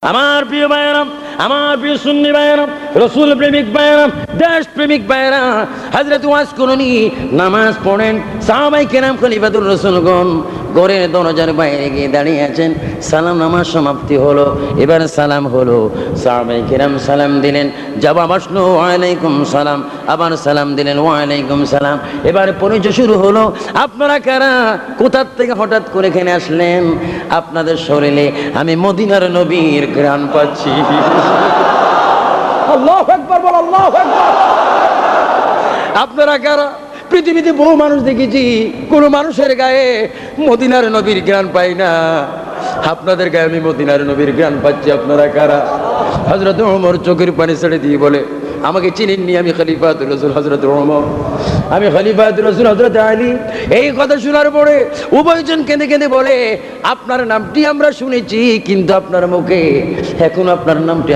আমার প্রিয় ভাইয়েরা, আমার প্রিয় সুন্নি ভাইয়েরা, রসুল প্রেমিক ভাইয়েরা, দেশ প্রেমিক ভাইয়েরা, হযরত ওয়াজ করুনি, নামাজ পড়েন। সাহাবায়ে কেরাম খলিফাতুর রাসূলগণ ঘরের দরজার বাইরে গিয়ে দাঁড়িয়ে আছেন। সালাম নামাজ সমাপ্তি হলো, এবার সালাম হলো। সাহাবায়ে কেরাম সালাম দিলেন, জবাব আসলো ওয়ালাইকুম সালাম, আবার সালাম দিলেন ওয়ালাইকুম সালাম। এবার পরিচয় শুরু হলো, আপনারা কারা, কোথা থেকে হঠাৎ করে এখানে আসলেন? আপনাদের শরীরে আমি মদিনার নবীর ঘ্রাণ পাচ্ছি। আল্লাহু আকবার, বল আল্লাহু আকবার। আপনারা কারা? পৃথিবীতে বহু মানুষ দেখেছি, কোন মানুষের গায়ে মদিনার নবীর ঘ্রাণ পাই না, আপনাদের গায়ে আমি মদিনার নবীর ঘ্রাণ পাচ্ছি। আপনারা কারা? হযরত ওমর চোখের পানি ছেড়ে দিয়ে বলে, আমাকে চিনেননি, আমি খলিফাতুর রাসূল হযরত ওমর, আমি খলিফাতুর রাসূল হযরত আলী। এই কথা শোনার পরে উভয়জন কেঁদে কেঁদে বলে, আপনার নামটি আমরা শুনেছি, কিন্তু আপনার মুখে এখন আপনার নামটি